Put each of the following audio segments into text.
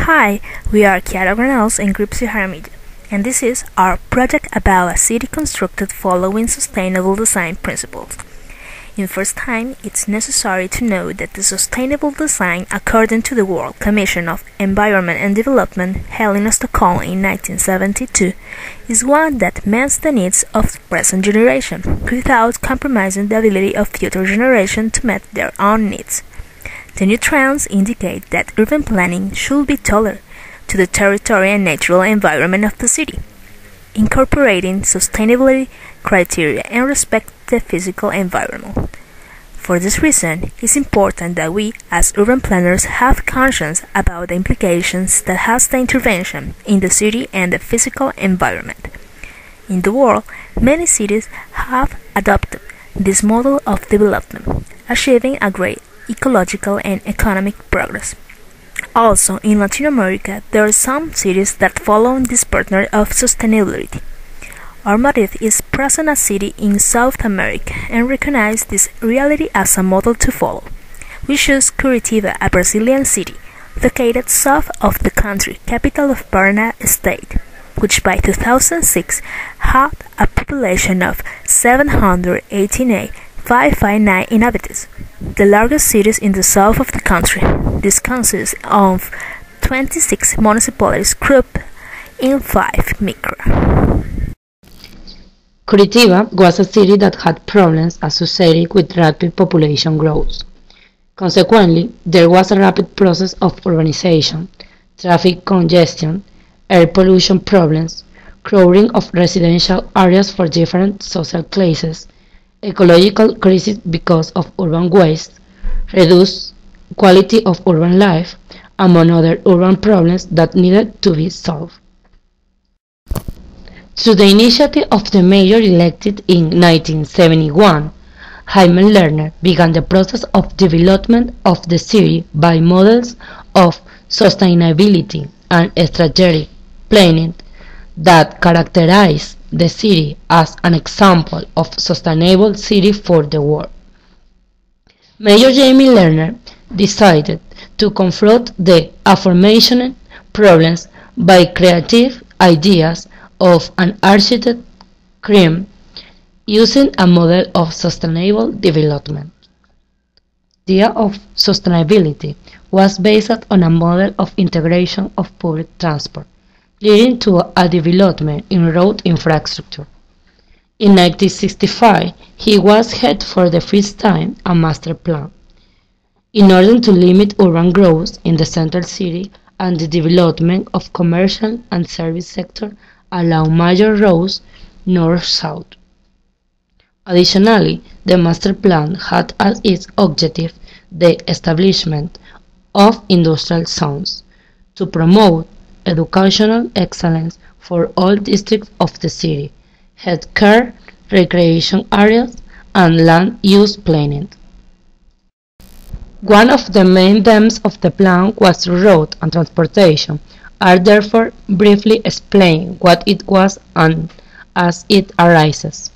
Hi, we are Kiara and Grikpsy, and this is our project about a city constructed following sustainable design principles. In first time, it's necessary to know that the sustainable design, according to the World Commission of Environment and Development held in Stockholm in 1972, is one that meets the needs of the present generation without compromising the ability of future generations to meet their own needs. The new trends indicate that urban planning should be tailored to the territory and natural environment of the city, incorporating sustainability criteria and respect the physical environment. For this reason, it's important that we, as urban planners, have conscience about the implications that has the intervention in the city and the physical environment. In the world, many cities have adopted this model of development, achieving a great ecological and economic progress. Also, in Latin America, there are some cities that follow this pattern of sustainability. Our motive is present a city in South America and recognize this reality as a model to follow. We choose Curitiba, a Brazilian city, located south of the country, capital of Paraná state, which by 2006 had a population of 789,559 inhabitants, the largest cities in the south of the country. This consists of 26 municipalities grouped in 5 micra. Curitiba was a city that had problems associated with rapid population growth. Consequently, there was a rapid process of urbanization, traffic congestion, air pollution problems, crowding of residential areas for different social classes, ecological crisis because of urban waste, reduced quality of urban life, among other urban problems that needed to be solved. Through the initiative of the mayor elected in 1971, Jaime Lerner began the process of development of the city by models of sustainability and strategic planning that characterize the city as an example of sustainable city for the world. Mayor Jaime Lerner decided to confront the aforementioned problems by creative ideas of an architect cream using a model of sustainable development. The idea of sustainability was based on a model of integration of public transport, leading to a development in road infrastructure. In 1965, he was head for the first time a master plan, in order to limit urban growth in the central city and the development of commercial and service sector along major roads north-south. Additionally, the master plan had as its objective the establishment of industrial zones to promote educational excellence for all districts of the city, healthcare, recreation areas, and land use planning. One of the main themes of the plan was road and transportation. I'll therefore briefly explain what it was and as it arises.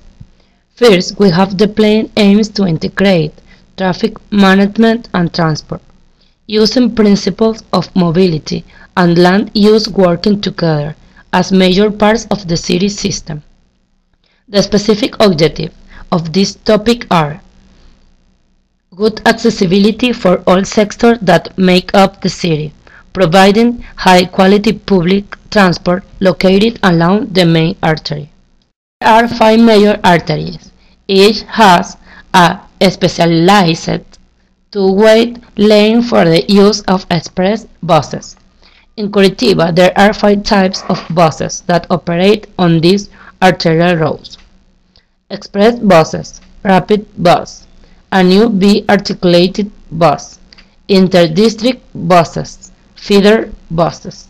First, we have the plan aims to integrate traffic management and transport, using principles of mobility and land use working together as major parts of the city system. The specific objectives of this topic are good accessibility for all sectors that make up the city, providing high-quality public transport located along the main artery. There are 5 major arteries. Each has a specialized two-way lane for the use of express buses. In Curitiba, there are 5 types of buses that operate on these arterial roads: express buses, rapid bus, a new B-articulated bus, interdistrict buses, feeder buses.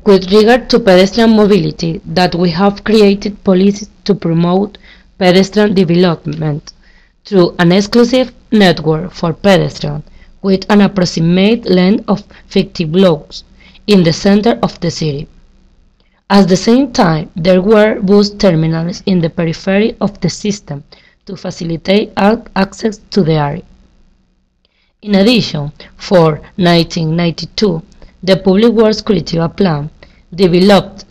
With regard to pedestrian mobility, that we have created policies to promote pedestrian development through an exclusive network for pedestrians with an approximate length of 50 blocks in the center of the city. At the same time, there were bus terminals in the periphery of the system to facilitate access to the area. In addition, for 1992, the Public Works Curitiba Plan developed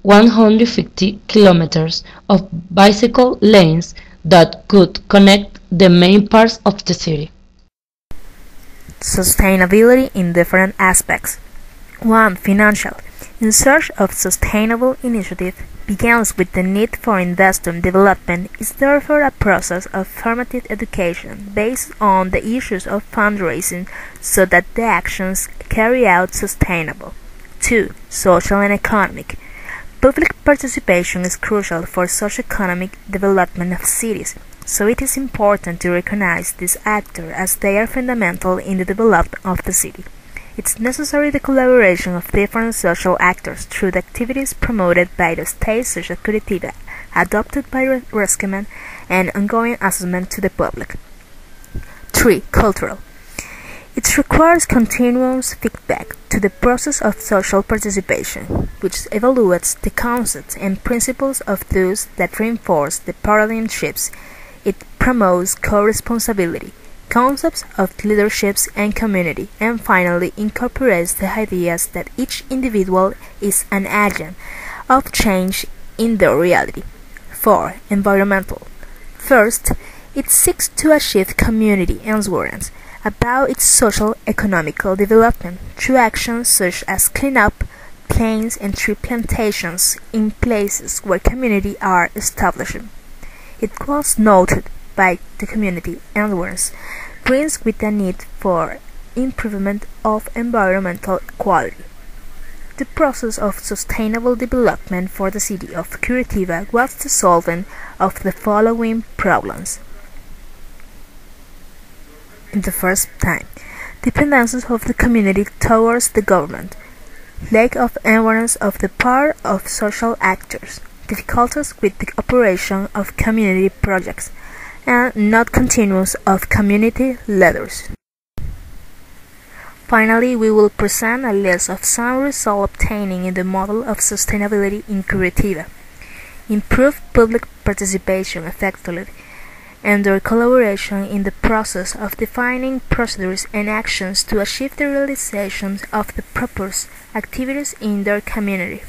150 kilometers of bicycle lanes that could connect the main parts of the city. Sustainability in different aspects. 1. Financial. In search of sustainable initiative begins with the need for investor development is therefore a process of formative education based on the issues of fundraising so that the actions carried out sustainable. 2. Social and economic. Public participation is crucial for socio-economic development of cities, so it is important to recognize these actors as they are fundamental in the development of the city. It's necessary the collaboration of different social actors through the activities promoted by the state such as CURITIBA, adopted by rescuemen, and ongoing assessment to the public. 3. Cultural. It requires continuous feedback to the process of social participation, which evaluates the concepts and principles of those that reinforce the paradigm shifts. It promotes co-responsibility, concepts of leaderships and community, and finally incorporates the ideas that each individual is an agent of change in their reality. 4. Environmental. First, it seeks to achieve community assurance about its social economical development through actions such as cleanup, planes and tree plantations in places where community are established. It was noted by the community assurance brings with the need for improvement of environmental quality. The process of sustainable development for the city of Curitiba was the solving of the following problems. In the first time, dependences of the community towards the government, lack of awareness of the part of social actors, difficulties with the operation of community projects, and not continuous of community leaders. Finally, we will present a list of some results obtaining in the model of sustainability in Curitiba. Improve public participation effectively and their collaboration in the process of defining procedures and actions to achieve the realization of the proposed activities in their community.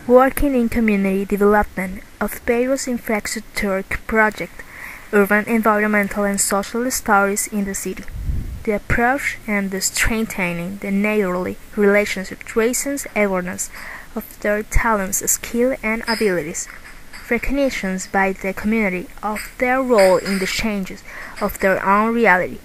Working in community development of various infrastructure projects, urban, environmental, and social stories in the city. The approach and the strengthening the neighborly relationship raises awareness of their talents, skill, and abilities. Recognitions by the community of their role in the changes of their own reality.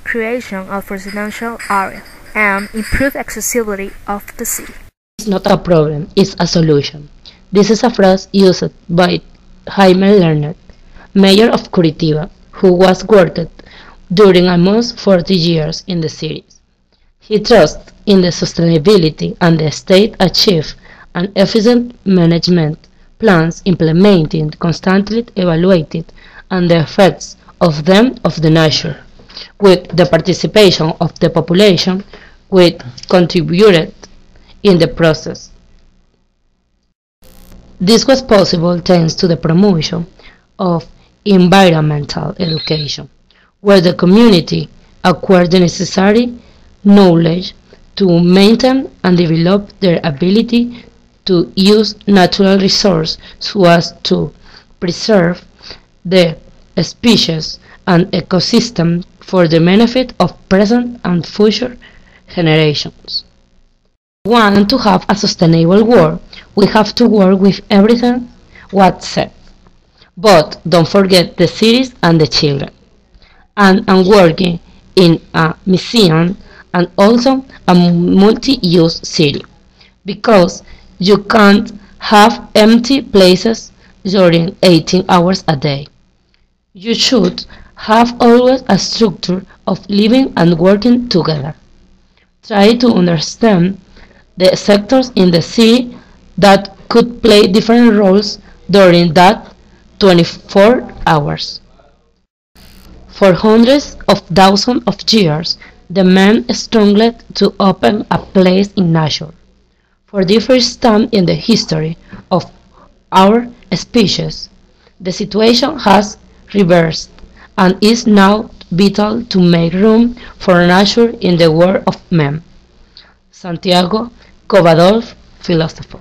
Creation of residential area and improved accessibility of the city. It's not a problem, it's a solution. This is a phrase used by Jaime Lerner, mayor of Curitiba, who was worked during almost 40 years in the city. He trusts in the sustainability and the state achieve an efficient management plans implemented, constantly evaluated, and the effects of them of the nature, with the participation of the population, which contributed in the process. This was possible thanks to the promotion of environmental education, where the community acquired the necessary knowledge to maintain and develop their ability to use natural resources so as to preserve the species and ecosystem for the benefit of present and future generations. If we want to have a sustainable world, we have to work with everything what's said. But don't forget the cities and the children. And I'm working in a museum and also a multi-use city, because you can't have empty places during 18 hours a day. You should have always a structure of living and working together. Try to understand the sectors in the city that could play different roles during that 24 hours. For hundreds of thousands of years, the man struggled to open a place in nature. For the first time in the history of our species, the situation has reversed and is now vital to make room for nature in the world of men. Santiago Covadonga, philosopher.